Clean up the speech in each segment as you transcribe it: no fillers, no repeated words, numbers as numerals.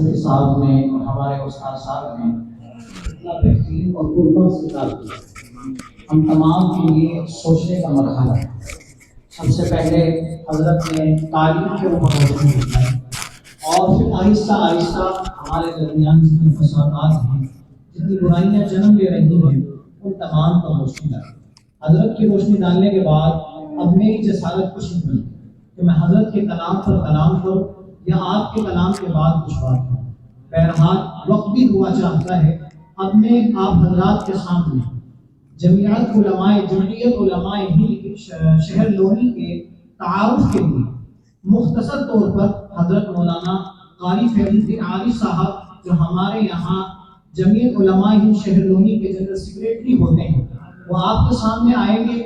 مفتی صاحب نے اور ہمارے استاد صاحب نے اتنا بہترین اور پرپر سے کیا ہم تمام کے لیے سوچنے کا مرحلہ ہے۔ سب سے پہلے حضرت نے تعلیم کے اوپر روشنی ڈالی اور پھر آہستہ آہستہ ہمارے درمیان جتنے فسادات ہیں، جتنی برائیاں جنم لے رہی ہیں، ان تمام پر روشنی ڈالی۔ حضرت کی روشنی ڈالنے کے بعد اب میری جسارت کچھ نہیں بنتی کہ میں حضرت کے کلام پر کلام کروں یا آپ کے کلام کے بعد کچھ بات کروں۔ بہرحال وقت بھی ہوا چاہتا ہے، اب میں آپ حضرات کے سامنے جمعیت علماء ہند شہر لونی کے تعارف کے لیے مختصر طور پر حضرت مولانا قاری فیض الدین عاری صاحب جو ہمارے یہاں جمعیت علماء ہند شہر لونی کے جنرل سیکریٹری ہوتے ہیں، وہ آپ کے سامنے آئیں گے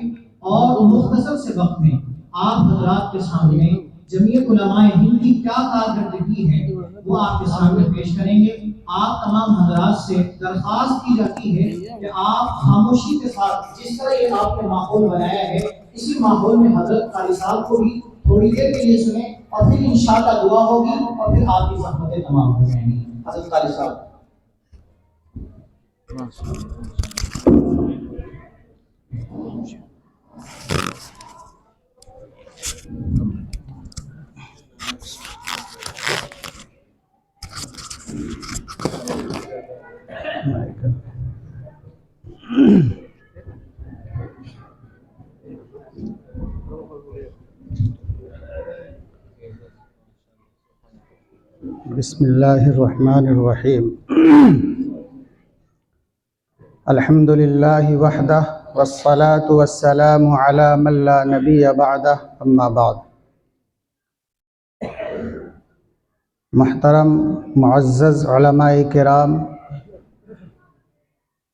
اور مختصر سے وقت میں آپ حضرات کے سامنے جمعیت علماء ہند کی کیا کارکردگی ہے وہ آپ کے سامنے پیش کریں گے۔ آپ تمام حضرات سے درخواست کی جاتی ہے کہ آپ خاموشی کے ساتھ جس طرح یہ آپ نے ماحول بنایا ہے، اسی ماحول میں حضرت قاری صاحب کو بھی تھوڑی دیر کے لیے سنیں اور پھر انشاءاللہ دعا ہوگی اور پھر آپ کی زحمتیں تمام ہو جائیں گی۔ حضرت قاری صاحب۔ بسم اللہ الرحمن الرحیم۔ الحمد للہ وحدہ والصلاة والسلام علی من لا نبی بعدہ، اما بعد۔ محترم معزز علماء کرام،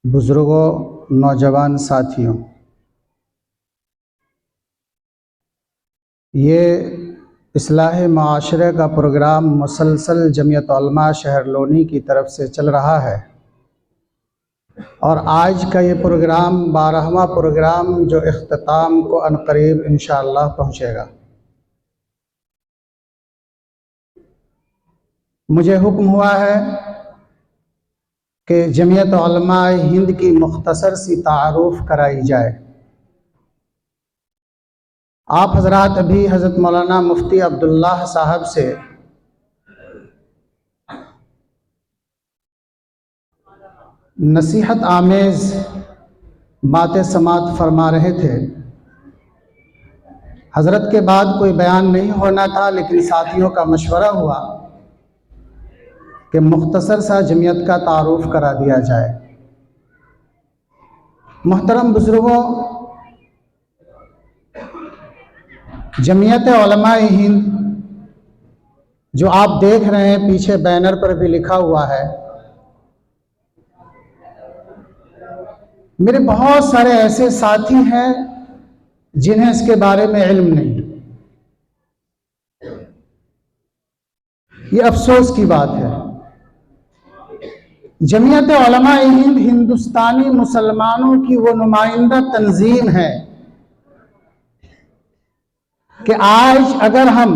بزرگوں، نوجوان ساتھیوں، یہ اصلاح معاشرے کا پروگرام مسلسل جمعیت علماء شہر لونی کی طرف سے چل رہا ہے، اور آج کا یہ پروگرام 12واں پروگرام جو اختتام کو عنقریب انشاءاللہ پہنچے گا۔ مجھے حکم ہوا ہے کہ جمعیت علماء ہند کی مختصر سی تعارف کرائی جائے۔ آپ حضرات ابھی حضرت مولانا مفتی عبداللہ صاحب سے نصیحت آمیز باتیں سماعت فرما رہے تھے۔ حضرت کے بعد کوئی بیان نہیں ہونا تھا، لیکن ساتھیوں کا مشورہ ہوا کہ مختصر سا جمعیت کا تعارف کرا دیا جائے۔ محترم بزرگوں، جمعیت علماء ہند جو آپ دیکھ رہے ہیں، پیچھے بینر پر بھی لکھا ہوا ہے، میرے بہت سارے ایسے ساتھی ہیں جنہیں اس کے بارے میں علم نہیں۔ یہ افسوس کی بات ہے۔ جمعیت علماء ہند ہندوستانی مسلمانوں کی وہ نمائندہ تنظیم ہے کہ آج اگر ہم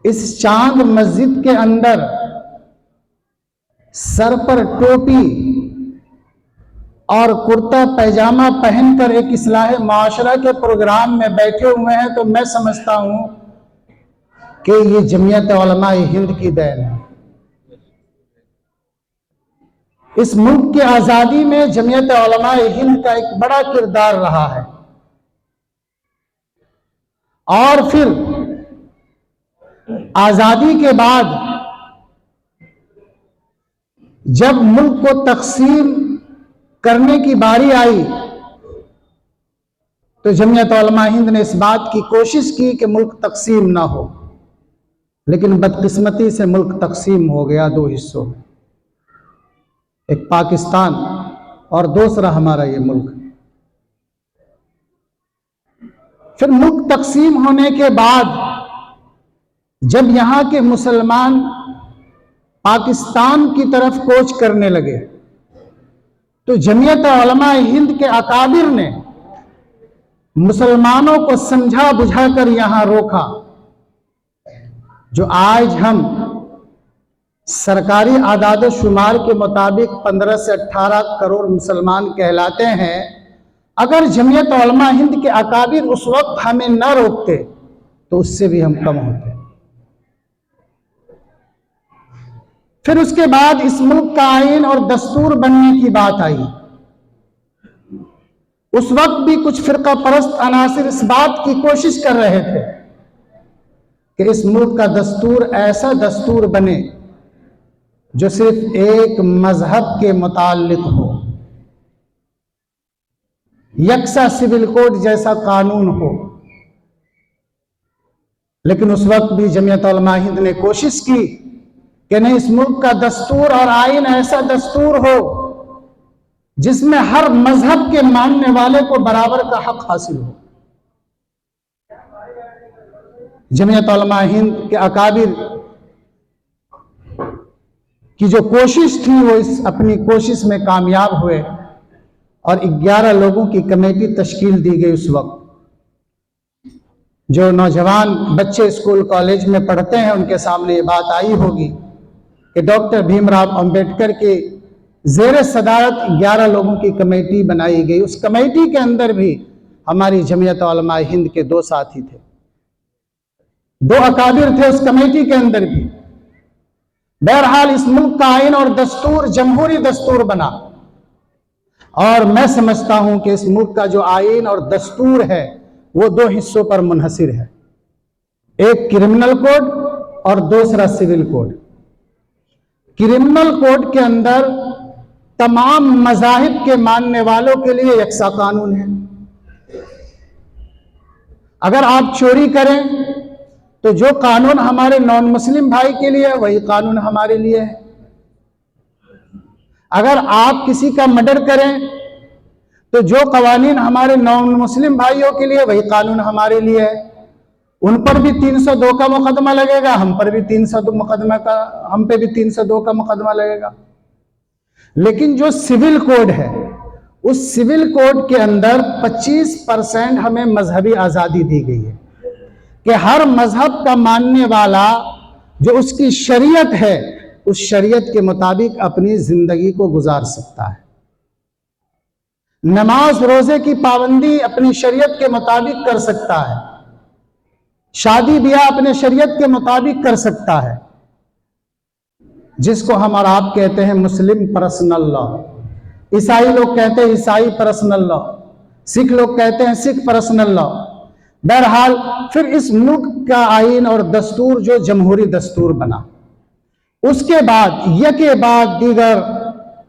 اس چاند مسجد کے اندر سر پر ٹوپی اور کرتا پیجامہ پہن کر ایک اصلاح معاشرہ کے پروگرام میں بیٹھے ہوئے ہیں، تو میں سمجھتا ہوں کہ یہ جمعیت علماء ہند کی دین ہے۔ اس ملک کی آزادی میں جمعیت علماء ہند کا ایک بڑا کردار رہا ہے، اور پھر آزادی کے بعد جب ملک کو تقسیم کرنے کی باری آئی تو جمعیت علماء ہند نے اس بات کی کوشش کی کہ ملک تقسیم نہ ہو، لیکن بدقسمتی سے ملک تقسیم ہو گیا دو حصوں میں، ایک پاکستان اور دوسرا ہمارا یہ ملک۔ پھر ملک تقسیم ہونے کے بعد جب یہاں کے مسلمان پاکستان کی طرف کوچ کرنے لگے تو جمعیت علماء ہند کے اکابر نے مسلمانوں کو سمجھا بجھا کر یہاں روکا۔ جو آج ہم سرکاری اعداد و شمار کے مطابق 15 سے 18 کروڑ مسلمان کہلاتے ہیں. اگر جمعیت علماء ہند کے اکابر اس وقت ہمیں نہ روکتے تو اس سے بھی ہم کم ہوتے. پھر اس کے بعد اس ملک کا آئین اور دستور بننے کی بات آئی. اس وقت بھی کچھ فرقہ پرست عناصر اس بات کی کوشش کر رہے تھے کہ اس ملک کا دستور ایسا دستور بنے جو صرف ایک مذہب کے متعلق ہو، یکساں سول کوڈ جیسا قانون ہو. لیکن اس وقت بھی جمعیت علماء ہند نے کوشش کی کہ نہیں، اس ملک کا دستور اور آئین ایسا دستور ہو جس میں ہر مذہب کے ماننے والے کو برابر کا حق حاصل ہو. جمعیت علماء ہند کے اکابر کی جو کوشش تھی وہ اس اپنی کوشش میں کامیاب ہوئے اور 11 لوگوں کی کمیٹی تشکیل دی گئی. اس وقت جو نوجوان بچے اسکول کالج میں پڑھتے ہیں ان کے سامنے یہ بات آئی ہوگی کہ ڈاکٹر بھیم راؤ امبیڈکر کے زیر صدارت 11 لوگوں کی کمیٹی بنائی گئی. اس کمیٹی کے اندر بھی ہماری جمعیت علماء ہند کے 2 ساتھی تھے، 2 اکابر تھے اس کمیٹی کے اندر بھی. بہرحال اس ملک کا آئین اور دستور جمہوری دستور بنا، اور میں سمجھتا ہوں کہ اس ملک کا جو آئین اور دستور ہے وہ 2 حصوں پر منحصر ہے، ایک کرمنل کوڈ اور دوسرا سول کوڈ. کرمنل کوڈ کے اندر تمام مذاہب کے ماننے والوں کے لیے یکساں قانون ہے. اگر آپ چوری کریں تو جو قانون ہمارے نان مسلم بھائی کے لیے ہے وہی قانون ہمارے لیے ہے. اگر آپ کسی کا مرڈر کریں تو جو قوانین ہمارے نان مسلم بھائیوں کے لیے وہی قانون ہمارے لیے ہے. ان پر بھی 302 کا مقدمہ لگے گا، ہم پہ بھی 302 کا مقدمہ لگے گا. لیکن جو سول کوڈ ہے اس سول کوڈ کے اندر 25% ہمیں مذہبی آزادی دی گئی ہے کہ ہر مذہب کا ماننے والا جو اس کی شریعت ہے اس شریعت کے مطابق اپنی زندگی کو گزار سکتا ہے. نماز روزے کی پابندی اپنی شریعت کے مطابق کر سکتا ہے، شادی بیاہ اپنے شریعت کے مطابق کر سکتا ہے، جس کو ہم اور آپ کہتے ہیں مسلم پرسنل لا. عیسائی لوگ کہتے ہیں عیسائی پرسنل لا، سکھ لوگ کہتے ہیں سکھ پرسنل لا. بہرحال پھر اس ملک کا آئین اور دستور جو جمہوری دستور بنا، اس کے بعد یکے بعد دیگر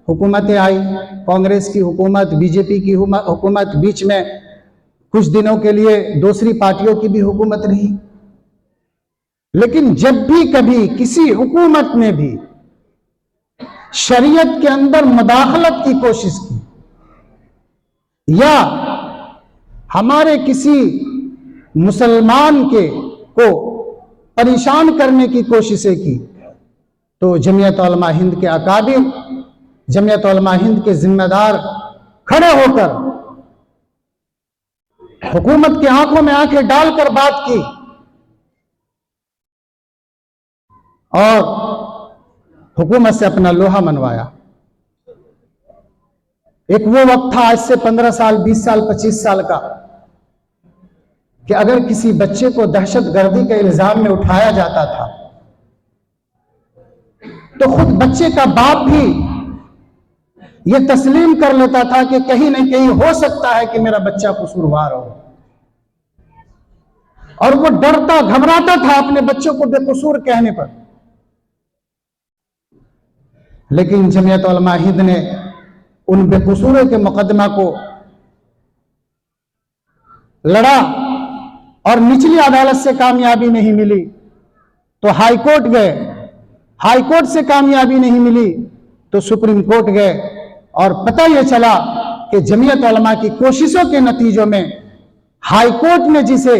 حکومتیں آئی. کانگریس کی حکومت، بی جے پی کی حکومت، بیچ میں کچھ دنوں کے لیے دوسری پارٹیوں کی بھی حکومت رہی. لیکن جب بھی کبھی کسی حکومت نے بھی شریعت کے اندر مداخلت کی کوشش کی یا ہمارے کسی مسلمان کو پریشان کرنے کی کوششیں کی تو جمعیت علماء ہند کے اکابر، جمعیت علماء ہند کے ذمہ دار کھڑے ہو کر حکومت کی آنکھوں میں آنکھیں ڈال کر بات کی اور حکومت سے اپنا لوہا منوایا. ایک وہ وقت تھا آج سے 15 سال 20 سال 25 سال کا کہ اگر کسی بچے کو دہشت گردی کے الزام میں اٹھایا جاتا تھا تو خود بچے کا باپ بھی یہ تسلیم کر لیتا تھا کہ کہیں نہ کہیں ہو سکتا ہے کہ میرا بچہ قصوروار ہو، اور وہ ڈرتا گھبراتا تھا اپنے بچوں کو بے قصور کہنے پر. لیکن جمعیت علماء ہند نے ان بے قصوروں کے مقدمہ کو لڑا اور نچلی عدالت سے کامیابی نہیں ملی تو ہائی کورٹ گئے، ہائی کورٹ سے کامیابی نہیں ملی تو سپریم کورٹ گئے، اور پتہ یہ چلا کہ جمعیت علماء کی کوششوں کے نتیجوں میں ہائی کورٹ نے جسے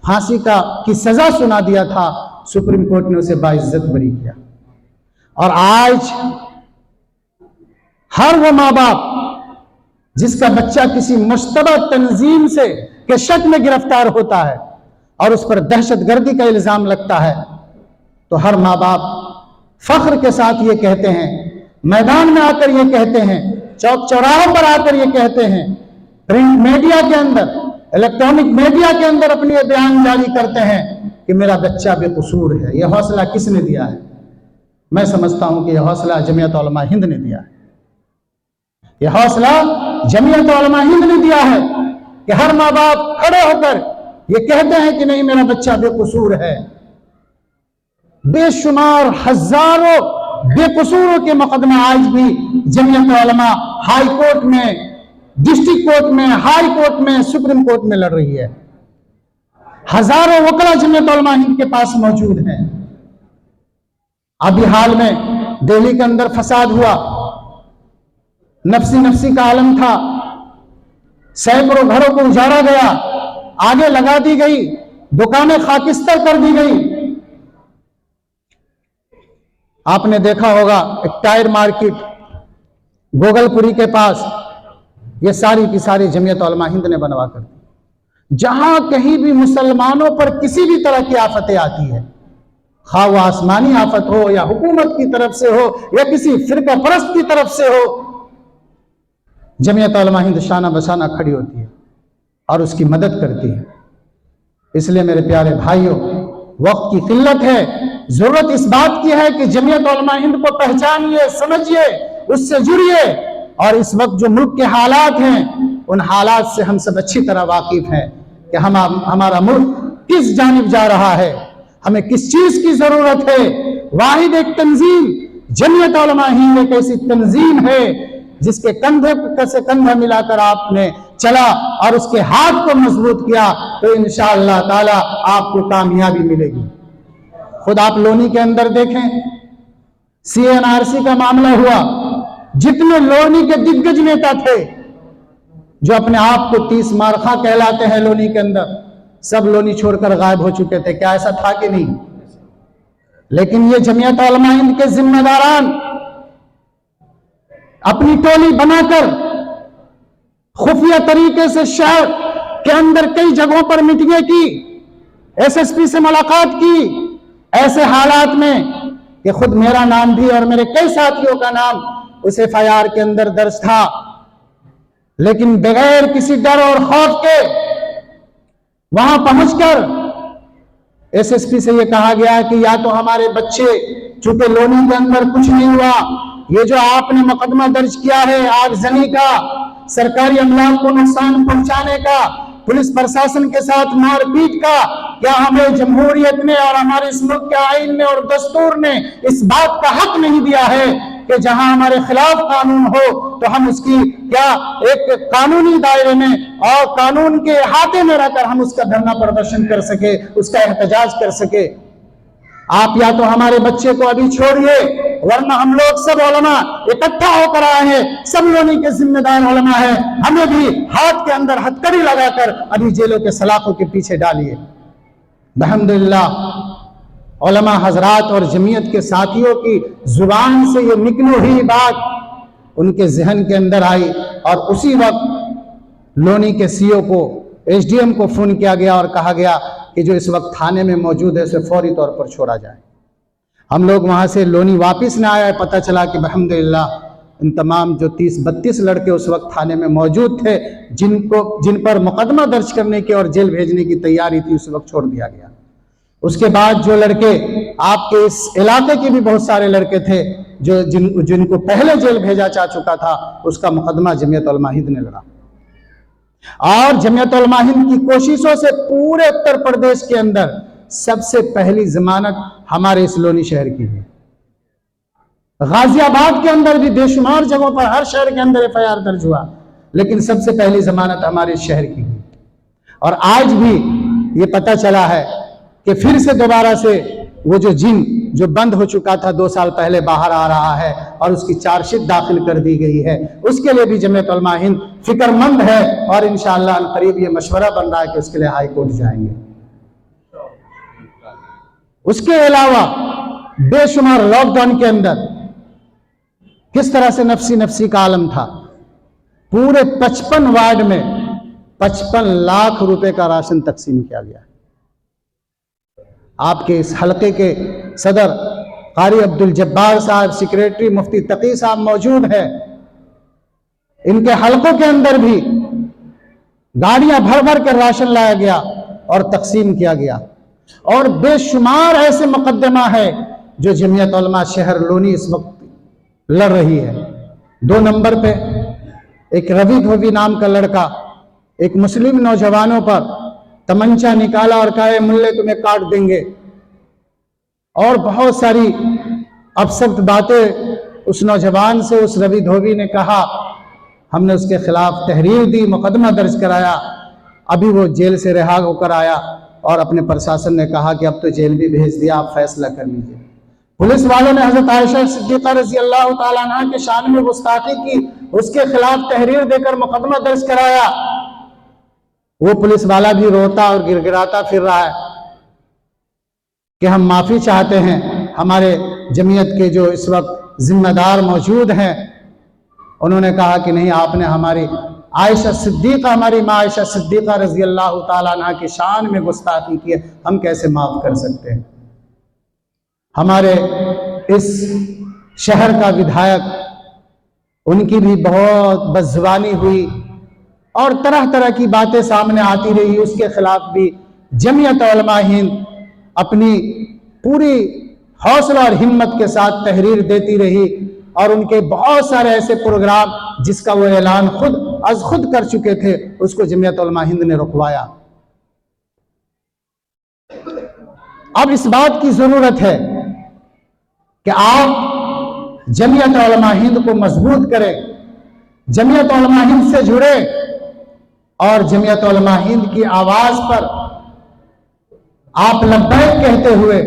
پھانسی کی سزا سنا دیا تھا سپریم کورٹ نے اسے باعزت بری کیا. اور آج ہر وہ ماں باپ جس کا بچہ کسی مشتبہ تنظیم سے کے شک میں گرفتار ہوتا ہے اور اس پر دہشت گردی کا الزام لگتا ہے تو ہر ماں باپ فخر کے ساتھ یہ کہتے ہیں، میدان میں آ کر یہ کہتے ہیں، چوک چوراہوں پر آ کر یہ کہتے ہیں، پرنٹ میڈیا کے اندر، الیکٹرانک میڈیا کے اندر اپنے بیان جاری کرتے ہیں کہ میرا بچہ بے قصور ہے۔ یہ حوصلہ کس نے دیا ہے؟ میں سمجھتا ہوں کہ یہ حوصلہ جمعیت علماء ہند نے دیا ہے۔ یہ حوصلہ جمعیت علماء ہند نے دیا ہے کہ ہر ماں باپ کھڑے ہو کر یہ کہتے ہیں کہ نہیں، میرا بچہ بے قصور ہے۔ بے شمار ہزاروں بے قصوروں کے مقدمہ آج بھی جمعیت علماء ہائی کورٹ میں، ڈسٹرکٹ کورٹ میں، ہائی کورٹ میں، سپریم کورٹ میں لڑ رہی ہے۔ ہزاروں وکلا جمعیت علماء ہند کے پاس موجود ہیں۔ ابھی حال میں دہلی کے اندر فساد ہوا، نفسی کا عالم تھا، سینکڑوں گھروں کو اجاڑا گیا، آگے لگا دی گئی، دکانیں خاکستر کر دی گئی۔ آپ نے دیکھا ہوگا ایک ٹائر مارکیٹ گوگل پوری کے پاس، یہ ساری کی ساری جمعیت علماء ہند نے بنوا کر دی۔ جہاں کہیں بھی مسلمانوں پر کسی بھی طرح کی آفتیں آتی ہے، خواہ وہ آسمانی آفت ہو یا حکومت کی طرف سے ہو یا کسی فرقہ پرست کی طرف سے ہو، جمعیت علماء ہند شانہ بشانہ کھڑی ہوتی ہے اور اس کی مدد کرتی ہے۔ اس لیے میرے پیارے بھائیوں، وقت کی قلت ہے، ضرورت اس بات کی ہے کہ جمعیت علماء ہند کو پہچانیے، سمجھیے، اس سے جڑیے، اور اس وقت جو ملک کے حالات ہیں ان حالات سے ہم سب اچھی طرح واقف ہیں کہ ہمارا ملک کس جانب جا رہا ہے، ہمیں کس چیز کی ضرورت ہے۔ واحد ایک تنظیم جمعیت علماء ہند ایک ایسی تنظیم ہے جس کے کندھے سے کندھا ملا کر آپ نے چلا اور اس کے ہاتھ کو مضبوط کیا تو انشاءاللہ تعالی آپ کو کامیابی ملے گی۔ خود آپ لونی کے اندر دیکھیں، سی این آر سی کا معاملہ ہوا، جتنے لونی کے دگگج نیتا تھے جو اپنے آپ کو 30 مارخہ کہلاتے ہیں لونی کے اندر، سب لونی چھوڑ کر غائب ہو چکے تھے۔ کیا ایسا تھا کہ نہیں؟ لیکن یہ جمعیت علماء ہند کے ذمہ داران اپنی ٹولی بنا کر خفیہ طریقے سے شہر کے اندر کئی جگہوں پر میٹنگیں کی، ایس ایس پی سے ملاقات کی، ایسے حالات میں کہ خود میرا نام بھی اور میرے کئی ساتھیوں کا نام اس ایف آئی آر کے اندر درج تھا، لیکن بغیر کسی ڈر اور خوف کے وہاں پہنچ کر ایس ایس پی سے یہ کہا گیا کہ یا تو ہمارے بچے، چونکہ لونی کے اندر کچھ نہیں ہوا، یہ جو آپ نے مقدمہ درج کیا ہے آگزنی کا، سرکاری املاک کو نقصان پہنچانے کا، پولیس پرشاسن کے ساتھ مار پیٹ کا، کیا ہمیں جمہوریت نے اور ہمارے اس ملک کے آئین نے اور دستور نے اس بات کا حق نہیں دیا ہے کہ جہاں ہمارے خلاف قانون ہو تو ہم اس کی کیا ایک قانونی دائرے میں اور قانون کے احاطے میں رہ کر ہم اس کا دھرنا پردرشن کر سکے، اس کا احتجاج کر سکے؟ آپ یا تو ہمارے بچے کو ابھی چھوڑیے، ورنہ ہم لوگ سب علماء اکٹھا ہو کر آئے ہیں، سب لونی کے ذمہ دار علماء ہیں، ہمیں بھی ہاتھ کے اندر ہتھکڑی لگا کر ابھی جیلوں کے سلاخوں کے پیچھے ڈالیے۔ الحمدللہ علماء حضرات اور جمعیت کے ساتھیوں کی زبان سے یہ نکلی ہوئی بات ان کے ذہن کے اندر آئی، اور اسی وقت لونی کے سی او کو، ایس ڈی ایم کو فون کیا گیا اور کہا گیا کہ جو اس وقت تھانے میں موجود ہے اسے فوری طور پر چھوڑا جائے۔ ہم لوگ وہاں سے لونی واپس نہ آئے، پتہ چلا کہ الحمدللہ ان تمام جو 30-32 لڑکے اس وقت تھانے میں موجود تھے جن پر مقدمہ درج کرنے کی اور جیل بھیجنے کی تیاری تھی، اس وقت چھوڑ دیا گیا۔ اس کے بعد جو لڑکے آپ کے اس علاقے کے بھی بہت سارے لڑکے تھے جن کو پہلے جیل بھیجا جا چکا تھا، اس کا مقدمہ جمعیت علماء ہند نے لڑا، اور جمعیت علماء ہند کی کوششوں سے پورے اتر پردیش کے اندر سب سے پہلی ضمانت ہمارے اس لونی شہر کی ہے۔ غازی آباد کے اندر بھی بے شمار جگہوں پر ہر شہر کے اندر ایف آئی آر درج ہوا، لیکن سب سے پہلی ضمانت ہمارے شہر کی ہے۔ اور آج بھی یہ پتہ چلا ہے کہ پھر سے دوبارہ سے وہ جو بند ہو چکا تھا 2 سال پہلے باہر آ رہا ہے اور اس کی چارج شیٹ داخل کر دی گئی ہے۔ اس کے لیے بھی جمعیت علماء ہند فکر مند ہے، اور انشاءاللہ عنقریب یہ مشورہ بن رہا ہے کہ اس کے لیے ہائی کورٹ جائیں گے۔ اس کے علاوہ بے شمار لاک ڈاؤن کے اندر کس طرح سے نفسی کا عالم تھا، پورے 55 وارڈ میں 55 لاکھ روپے کا راشن تقسیم کیا گیا۔ آپ کے اس حلقے کے صدر قاری عبدالجبار صاحب سیکریٹری مفتی تقی صاحب موجود ہے. ان کے حلقوں کے اندر بھی گاڑیاں بھر بھر کر راشن لایا گیا اور تقسیم کیا گیا. اور بے شمار ایسے مقدمہ ہے جو جمعیت علماء شہر لونی اس وقت لڑ رہی ہے. 2 نمبر پہ ایک روی دھوبی نام کا لڑکا ایک مسلم نوجوانوں پر تمنچا نکالا اور کہا ملے تمہیں کاٹ دیں گے، اور بہت ساری ابسط باتیں اس نوجوان سے اس روی دھوبی نے کہا. ہم نے اس کے خلاف تحریر دی، مقدمہ درج کرایا. ابھی وہ جیل سے رہا ہو کر آیا اور اپنے پرشاسن نے کہا کہ اب تو جیل بھی بھیج دیا، آپ فیصلہ کر لیجیے. پولیس والوں نے حضرت عائشہ صدیقہ رضی اللہ تعالیٰ عنہ کے شان میں گستاخی کی، اس کے خلاف تحریر دے کر مقدمہ درج کرایا. وہ پولیس والا بھی روتا اور گر گراتا پھر رہا ہے کہ ہم معافی چاہتے ہیں. ہمارے جمعیت کے جو اس وقت ذمہ دار موجود ہیں انہوں نے کہا کہ نہیں، آپ نے ہماری عائشہ صدیقہ، ہماری ماں عائشہ صدیقہ رضی اللہ تعالیٰ عنہ کی شان میں گستاخی کی ہے، ہم کیسے معاف کر سکتے ہیں. ہمارے اس شہر کا ودھایک، ان کی بھی بہت بدزبانی ہوئی اور طرح طرح کی باتیں سامنے آتی رہی. اس کے خلاف بھی جمعیت علماء ہند اپنی پوری حوصلہ اور ہمت کے ساتھ تحریر دیتی رہی، اور ان کے بہت سارے ایسے پروگرام جس کا وہ اعلان خود کر چکے تھے اس کو جمعیت علماء ہند نے رکوایا. اب اس بات کی ضرورت ہے کہ آپ جمعیت علماء ہند کو مضبوط کریں، جمعیت علماء ہند سے جڑے اور جمعیت علماء ہند کی آواز پر آپ لبیک کہتے ہوئے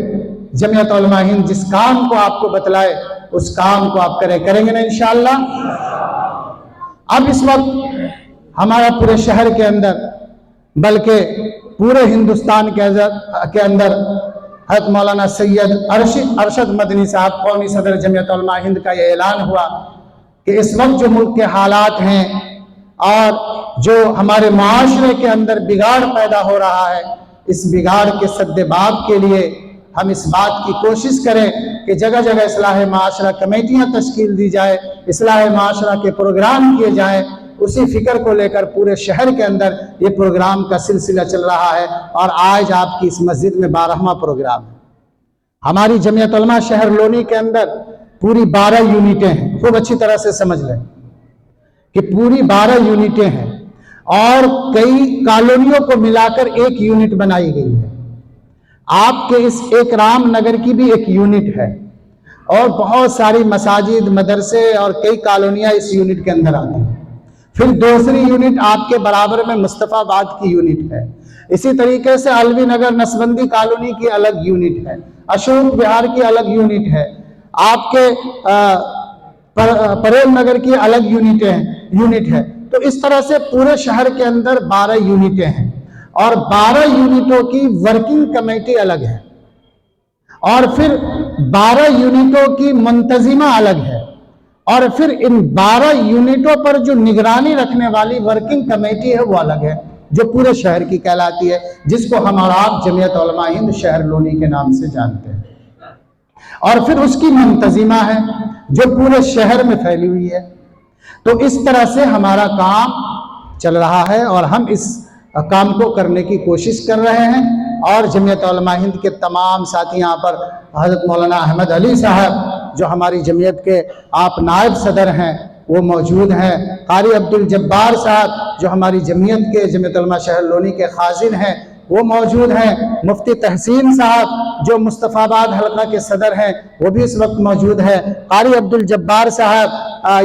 جمعیت علماء ہند جس کام کو آپ کو بتلائے اس کام کو آپ کریں گے نا انشاءاللہ. اب اس وقت ہمارا پورے شہر کے اندر بلکہ پورے ہندوستان کے اندر حضرت مولانا سید ارشد مدنی صاحب قومی صدر جمعیت علماء ہند کا یہ اعلان ہوا کہ اس وقت جو ملک کے حالات ہیں اور جو ہمارے معاشرے کے اندر بگاڑ پیدا ہو رہا ہے، اس بگاڑ کے سد باب کے لیے ہم اس بات کی کوشش کریں کہ جگہ جگہ اصلاح معاشرہ کمیٹیاں تشکیل دی جائے، اصلاح معاشرہ کے پروگرام کیے جائیں. اسی فکر کو لے کر پورے شہر کے اندر یہ پروگرام کا سلسلہ چل رہا ہے، اور آج آپ کی اس مسجد میں 12واں پروگرام ہے. ہماری جمعیت علماء شہر لونی کے اندر پوری 12 یونٹیں ہیں. خوب اچھی طرح سے سمجھ لیں کہ پوری 12 یونٹیں ہیں، اور کئی کالونیوں کو ملا کر ایک یونٹ بنائی گئی ہے. آپ کے اس ایک رام نگر کی بھی ایک یونٹ ہے، اور بہت ساری مساجد، مدرسے اور کئی کالونیاں اس یونٹ کے اندر آتی ہیں. پھر دوسری یونٹ آپ کے برابر میں مصطفیٰ آباد کی یونٹ ہے. اسی طریقے سے علوی نگر نسبندی کالونی کی الگ یونٹ ہے، اشوک وہار کی الگ یونٹ ہے، آپ کے پریل نگر کی الگ یونٹ ہے. تو اس طرح سے پورے شہر کے اندر 12 یونٹیں ہیں، اور 12 یونٹوں کی ورکنگ کمیٹی الگ ہے، اور پھر 12 یونٹوں کی منتظمہ الگ ہے، اور پھر ان 12 یونٹوں پر جو نگرانی رکھنے والی ورکنگ کمیٹی ہے وہ الگ ہے، جو پورے شہر کی کہلاتی ہے، جس کو ہم اور آپ جمعیت علماء ہند شہر لونی کے نام سے جانتے ہیں. اور پھر اس کی منتظمہ ہے جو پورے شہر میں پھیلی ہوئی ہے. تو اس طرح سے ہمارا کام چل رہا ہے، اور ہم اس کام کو کرنے کی کوشش کر رہے ہیں. اور جمعیت علماء ہند کے تمام ساتھی یہاں پر حضرت مولانا احمد علی صاحب جو ہماری جمعیت کے آپ نائب صدر ہیں وہ موجود ہیں، قاری عبدالجبار صاحب جو ہماری جمعیت کے جمعیت علماء شہر لونی کے خازن ہیں وہ موجود ہیں، مفتی تحسین صاحب جو مصطفیٰ آباد حلقہ کے صدر ہیں وہ بھی اس وقت موجود ہے، قاری عبدالجبار صاحب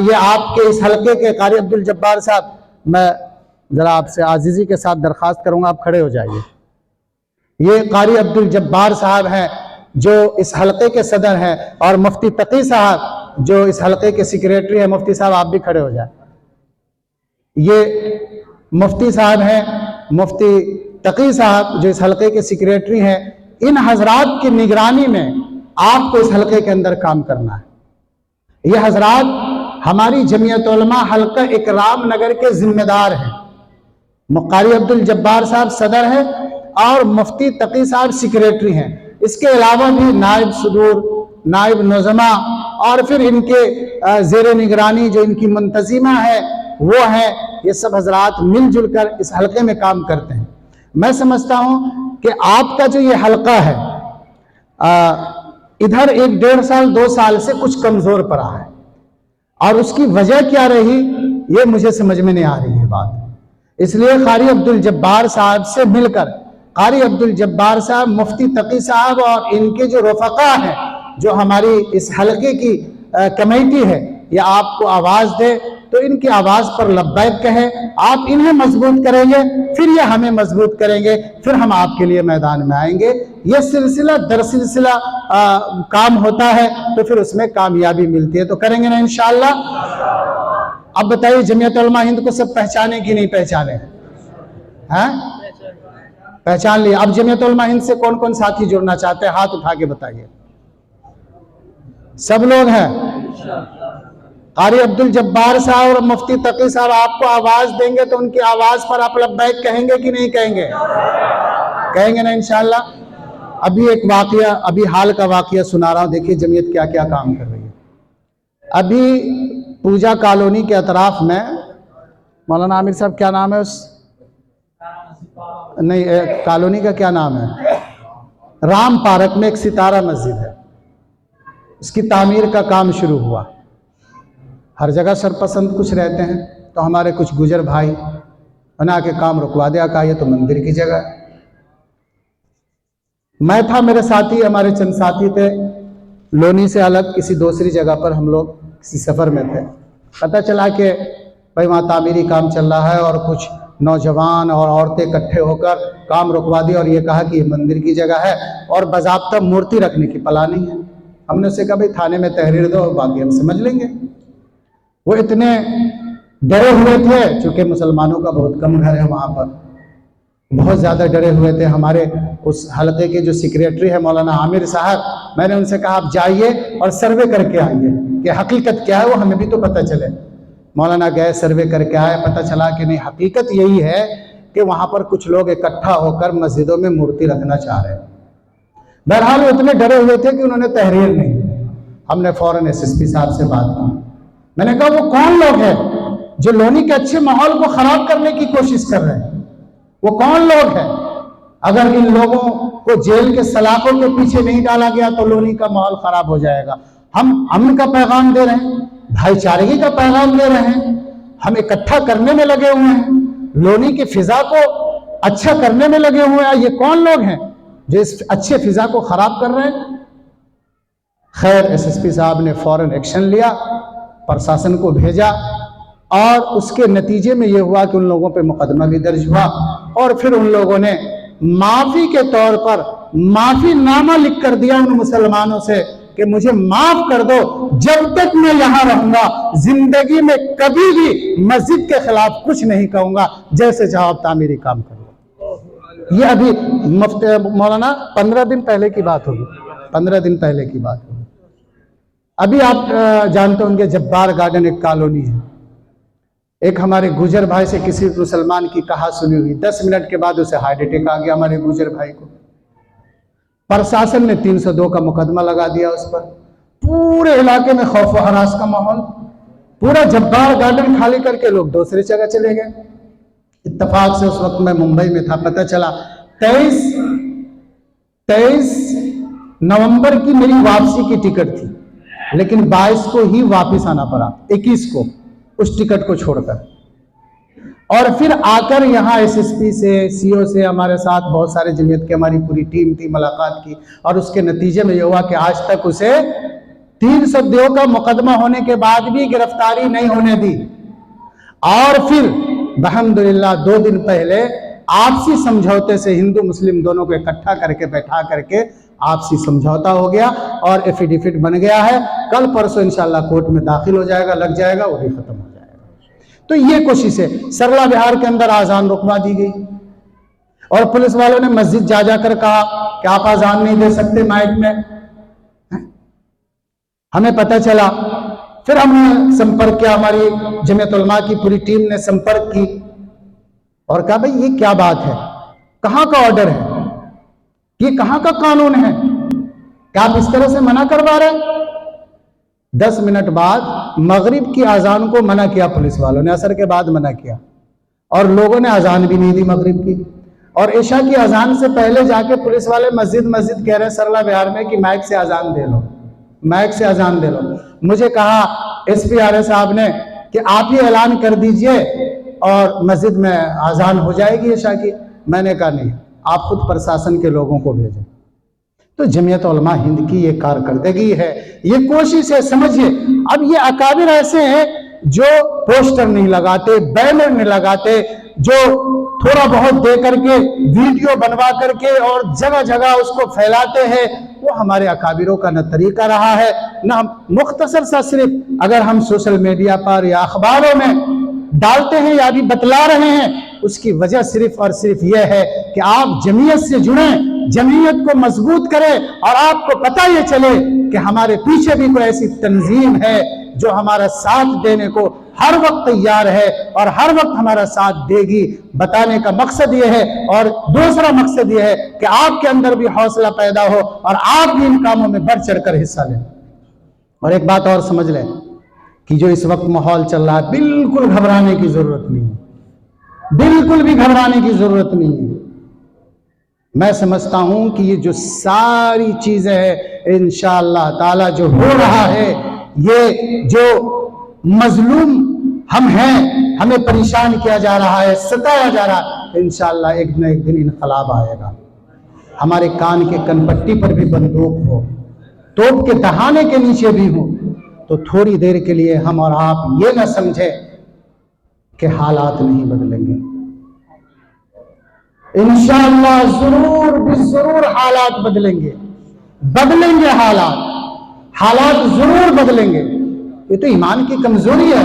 یہ آپ کے اس حلقے کے قاری عبدالجبار صاحب، میں ذرا آپ سے عاجزی کے ساتھ درخواست کروں گا آپ کھڑے ہو جائیے. یہ قاری عبدالجبار صاحب ہیں جو اس حلقے کے صدر ہیں، اور مفتی تقی صاحب جو اس حلقے کے سیکریٹری ہیں. مفتی صاحب آپ بھی کھڑے ہو جائیں. یہ مفتی صاحب ہیں، مفتی تقی صاحب جو اس حلقے کے سیکریٹری ہیں. ان حضرات کی نگرانی میں آپ کو اس حلقے کے اندر کام کرنا ہے. یہ حضرات ہماری جمعیت علماء حلقہ اکرام نگر کے ذمہ دار ہیں. قاری عبدالجبار صاحب صدر ہیں اور مفتی تقی صاحب سیکریٹری ہیں. اس کے علاوہ بھی نائب صدور نائب نظما اور پھر ان کے زیر نگرانی جو ان کی منتظمہ ہے وہ ہے، یہ سب حضرات مل جل کر اس حلقے میں کام کرتے ہیں۔ میں سمجھتا ہوں کہ آپ کا جو یہ حلقہ ہے ادھر 1-1.5 سال 2 سال سے کچھ کمزور پڑا ہے، اور اس کی وجہ کیا رہی یہ مجھے سمجھ میں نہیں آ رہی ہے بات۔ اس لیے قاری عبدالجبار صاحب سے مل کر، قاری عبدالجبار صاحب، مفتی تقی صاحب اور ان کے جو رفقا ہیں، جو ہماری اس حلقے کی کمیٹی ہے، یہ آپ کو آواز دے تو ان کی آواز پر لبیک کہے، آپ انہیں مضبوط کریں گے، پھر یہ ہمیں مضبوط کریں گے، پھر ہم آپ کے لیے میدان میں آئیں گے۔ یہ سلسلہ در سلسلہ کام ہوتا ہے تو پھر اس میں کامیابی ملتی ہے، تو کریں گے نا انشاءاللہ۔ اب بتائیے جمعیت علماء ہند کو سب پہچانے کی نہیں پہچانے؟ پہچان لیا۔ اب جمعیت علماء ہند سے کون کون ساتھی جڑنا چاہتے ہیں؟ ہاتھ اٹھا کے بتائیے۔ سب لوگ ہیں؟ قاری عبدالجبار صاحب اور مفتی تقی صاحب آپ کو آواز دیں گے تو ان کی آواز پر آپ لبیک کہیں گے کہ نہیں کہیں گے؟ کہیں گے نا انشاءاللہ۔ ابھی ایک واقعہ، ابھی حال کا واقعہ سنا رہا ہوں، دیکھیے جمعیت کیا کیا کام کر رہی ہے۔ ابھی پوجا کالونی کے اطراف میں، مولانا عامر صاحب کیا نام ہے اس نہیں کالونی کا کیا نام ہے؟ رام پارک میں ایک ستارہ مسجد ہے، اس کی تعمیر کا کام شروع ہوا۔ ہر جگہ سرپسند کچھ رہتے ہیں، تو ہمارے کچھ گجر بھائی بنا کے کام رکوا دیا، کہا یہ تو مندر کی جگہ ہے۔ میں تھا، میرے ساتھی، ہمارے چند ساتھی تھے، لونی سے الگ کسی دوسری جگہ پر ہم لوگ کسی سفر میں تھے۔ پتہ چلا کہ بھائی وہاں تعمیری کام چل رہا ہے، اور کچھ نوجوان اور عورتیں اکٹھے ہو کر کام رکوا دی اور یہ کہا کہ یہ مندر کی جگہ ہے اور باضابطہ مورتی رکھنے کی پلاننگ ہے۔ ہم نے اسے کہا بھائی تھانے میں تحریر دو، باقی ہم سمجھ لیں گے۔ وہ اتنے ڈرے ہوئے تھے، چونکہ مسلمانوں کا بہت کم گھر ہے وہاں پر، بہت زیادہ ڈرے ہوئے تھے۔ ہمارے اس حلقے کے جو سیکریٹری ہے مولانا عامر صاحب، میں نے ان سے کہا آپ جائیے اور سروے کر کے آئیے کہ حقیقت کیا ہے، وہ ہمیں بھی تو پتہ چلے۔ مولانا گئے، سروے کر کے آئے، پتہ چلا کہ نہیں، حقیقت یہی ہے کہ وہاں پر کچھ لوگ اکٹھا ہو کر مسجدوں میں مورتی رکھنا چاہ رہے ہیں۔ بہرحال وہ اتنے ڈرے ہوئے تھے کہ انہوں نے تحریر نہیں دی۔ ہم نے فوراً SSP صاحب سے بات کی، میں نے کہا وہ کون لوگ ہیں جو لونی کے اچھے ماحول کو خراب کرنے کی کوشش کر رہے ہیں؟ وہ کون لوگ ہیں؟ اگر ان لوگوں کو جیل کے سلاخوں کے پیچھے نہیں ڈالا گیا تو لونی کا ماحول خراب ہو جائے گا۔ ہم امن کا پیغام دے رہے ہیں، بھائی چارگی کا پیغام دے رہے ہیں، ہم اکٹھا کرنے میں لگے ہوئے ہیں، لونی کی فضا کو اچھا کرنے میں لگے ہوئے ہیں۔ یہ کون لوگ ہیں جو اس اچھے فضا کو خراب کر رہے ہیں؟ خیر SSP صاحب نے فوراً ایکشن لیا، پرشاسن کو بھیجا، اور اس کے نتیجے میں یہ ہوا کہ ان لوگوں پہ مقدمہ بھی درج ہوا، اور پھر ان لوگوں نے معافی کے طور پر معافی نامہ لکھ کر دیا ان مسلمانوں سے کہ مجھے معاف کر دو، جب تک میں یہاں رہوں گا زندگی میں کبھی بھی مسجد کے خلاف کچھ نہیں کہوں گا، جیسے چاہو آپ تعمیری کام کرو۔ یہ ابھی مولانا 15 دن پہلے کی بات ہوگی، 15 دن پہلے کی بات ہوگی۔ ابھی آپ جانتے ہوں گے جبار گارڈن ایک کالونی ہے، ایک ہمارے گجر بھائی سے کسی مسلمان کی کہا سنی ہوئی، 10 منٹ کے بعد اسے ہارٹ اٹیک آ گیا ہمارے گجر بھائی کو۔ پرشاسن نے 302 کا مقدمہ لگا دیا اس پر، پورے علاقے میں خوف و ہراس کا ماحول، پورا جبار گارڈن خالی کر کے لوگ دوسری جگہ چلے گئے۔ اتفاق سے اس وقت میں ممبئی میں تھا، پتہ چلا 23 نومبر کی میری واپسی کی ٹکٹ تھی، لیکن 22 کو ہی واپس آنا پڑا، 21 کو اس ٹکٹ کو چھوڑ کر، اور پھر آ کر یہاں SSP سے CO سے ہمارے ساتھ بہت سارے جمعیت کی ہماری پوری ٹیم تھی، ملاقات کی، اور اس کے نتیجے میں یہ ہوا کہ آج تک اسے 302 کا مقدمہ ہونے کے بعد بھی گرفتاری نہیں ہونے دی۔ اور پھر الحمدللہ 2 دن پہلے آپسی سمجھوتے سے ہندو مسلم دونوں کو اکٹھا کر کے بیٹھا کر کے آپسی سمجھوتا ہو گیا اور ایفیڈیوٹ بن گیا ہے، کل پرسوں انشاءاللہ کورٹ میں داخل ہو جائے گا، لگ جائے گا، وہ بھی ختم ہو جائے گا۔ تو یہ کوشش ہے۔ سرلا بہار کے اندر آذان رکوا دی گئی، اور پولیس والوں نے مسجد جا کر کہا کہ آپ آذان نہیں دے سکتے مائک میں۔ ہمیں پتہ چلا، پھر ہم نے سمپرک کیا، ہماری جمعیت علماء کی پوری ٹیم نے سمپرک کی اور کہا بھائی یہ کیا بات ہے، کہاں کا آرڈر ہے، یہ کہاں کا قانون ہے؟ کیا آپ اس طرح سے منع کروا رہے ہیں؟ 10 منٹ بعد مغرب کی اذان کو منع کیا پولیس والوں نے، عصر کے بعد منع کیا، اور لوگوں نے اذان بھی نہیں دی مغرب کی، اور عشاء کی اذان سے پہلے جا کے پولیس والے مسجد کہہ رہے ہیں سرلا بہار میں کہ مائک سے اذان دے لو، مائک سے اذان دے لو۔ مجھے کہا ایس پی آر صاحب نے کہ آپ ہی اعلان کر دیجئے اور مسجد میں اذان ہو جائے گی عشاء کی۔ میں نے کہا نہیں، آپ خود پرشاسن کے لوگوں کو بھیجیں۔ تو جمعیت علماء ہند کی یہ کارکردگی ہے، یہ کوشش ہے، سمجھیے۔ اب یہ اکابر ایسے ہیں جو پوسٹر نہیں لگاتے، بینر نہیں لگاتے، جو تھوڑا بہت دے کر کے ویڈیو بنوا کر کے اور جگہ جگہ اس کو پھیلاتے ہیں، وہ ہمارے اکابروں کا نہ طریقہ رہا ہے نہ۔ مختصر سا صرف اگر ہم سوشل میڈیا پر یا اخباروں میں ڈالتے ہیں یا بھی بتلا رہے ہیں، اس کی وجہ صرف اور صرف یہ ہے کہ آپ جمعیت سے جڑیں، جمعیت کو مضبوط کریں، اور آپ کو پتہ یہ چلے کہ ہمارے پیچھے بھی کوئی ایسی تنظیم ہے جو ہمارا ساتھ دینے کو ہر وقت تیار ہے اور ہر وقت ہمارا ساتھ دے گی۔ بتانے کا مقصد یہ ہے، اور دوسرا مقصد یہ ہے کہ آپ کے اندر بھی حوصلہ پیدا ہو اور آپ بھی ان کاموں میں بڑھ چڑھ کر حصہ لیں۔ اور ایک بات اور سمجھ لیں کہ جو اس وقت ماحول چل رہا ہے، بالکل گھبرانے کی ضرورت نہیں ہے، بالکل بھی گھبرانے کی ضرورت نہیں ہے۔ میں سمجھتا ہوں کہ یہ جو ساری چیزیں ہیں انشاءاللہ تعالی جو ہو رہا ہے، یہ جو مظلوم ہم ہیں، ہمیں پریشان کیا جا رہا ہے، ستایا جا رہا ہے، انشاءاللہ ایک نہ ایک دن انقلاب آئے گا۔ ہمارے کان کے کن پٹی پر بھی بندوق ہو، توپ کے دہانے کے نیچے بھی ہو، تو تھوڑی دیر کے لیے ہم اور آپ یہ نہ سمجھیں کہ حالات نہیں بدلیں گے۔ انشاءاللہ ضرور بالضرور حالات بدلیں گے، بدلیں گے حالات ضرور بدلیں گے۔ یہ تو ایمان کی کمزوری ہے،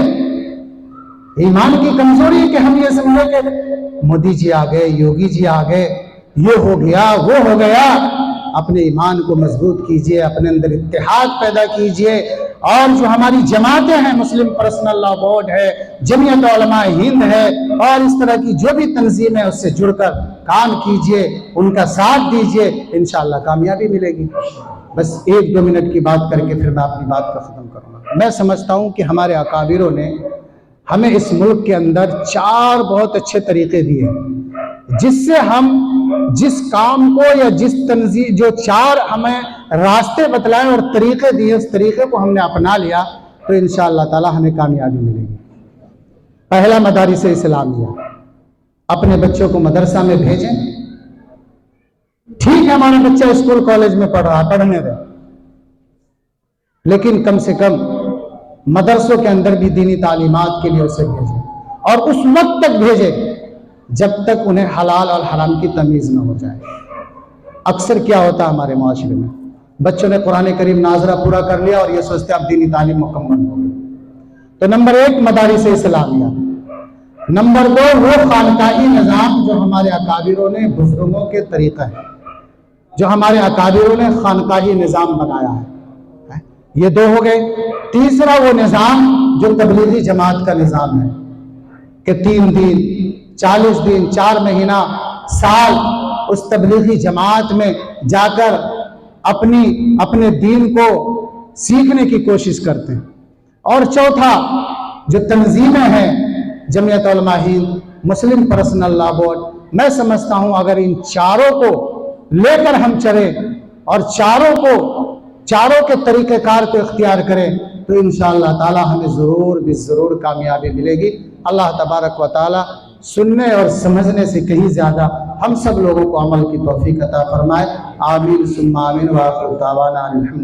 ایمان کی کمزوری ہے کہ ہم یہ سمجھیں کہ مودی جی آ گئے، یوگی جی آ گئے، یہ ہو گیا وہ ہو گیا۔ اپنے ایمان کو مضبوط کیجئے، اپنے اندر اتحاد پیدا کیجئے، اور جو ہماری جماعتیں ہیں، مسلم پرسنل لاء بورڈ ہے، جمعیت علماء ہند ہے، اور اس طرح کی جو بھی تنظیمیں اس سے جڑ کر کام کیجئے، ان کا ساتھ دیجئے، انشاءاللہ کامیابی ملے گی۔ بس 1-2 منٹ کی بات کر کے پھر میں اپنی بات کا ختم کروں گا۔ میں سمجھتا ہوں کہ ہمارے اکابروں نے ہمیں اس ملک کے اندر 4 بہت اچھے طریقے دیے، جس سے ہم جس کام کو یا جس تنظیم جو 4 ہمیں راستے بتلائے اور طریقے دیے، اس طریقے کو ہم نے اپنا لیا تو انشاءاللہ تعالی ہمیں کامیابی ملے گی۔ پہلا، مدارس اسلامیہ، اپنے بچوں کو مدرسہ میں بھیجیں۔ ٹھیک ہے ہمارا بچہ اسکول کالج میں پڑھ رہا ہے، پڑھنے دیں، لیکن کم سے کم مدرسوں کے اندر بھی دینی تعلیمات کے لیے اسے بھیجیں، اور اس وقت تک بھیجیں جب تک انہیں حلال اور حرام کی تمیز نہ ہو جائے۔ اکثر کیا ہوتا ہے ہمارے معاشرے میں، بچوں نے قرآن کریم ناظرہ پورا کر لیا اور یہ سوچتے اب دینی تعلیم مکمل ہو گئی۔ تو نمبر 1 مدارس اسلامیہ، نمبر 2 وہ خانقاہی نظام جو ہمارے اکابروں نے، بزرگوں کے طریقہ ہے جو ہمارے اکابروں نے خانقاہی نظام بنایا ہے، یہ 2 ہو گئے۔ تیسرا وہ نظام جو تبلیغی جماعت کا نظام ہے کہ 3 دن 40 دن 4 مہینہ سال اس تبلیغی جماعت میں جا کر اپنے دین کو سیکھنے کی کوشش کرتے ہیں۔ اور چوتھا جو تنظیمیں ہیں، جمعیت علماء ہند، مسلم پرسنل لاء بورڈ، میں سمجھتا ہوں اگر ان 4 کو لے کر ہم چلیں اور چاروں کے طریقہ کار کو اختیار کریں تو انشاءاللہ تعالی ہمیں ضرور کامیابی ملے گی۔ اللہ تبارک و تعالی سننے اور سمجھنے سے کہیں زیادہ ہم سب لوگوں کو عمل کی توفیق عطا فرمائے۔ آمین ثم آمین، وآخر دعوانا الحمد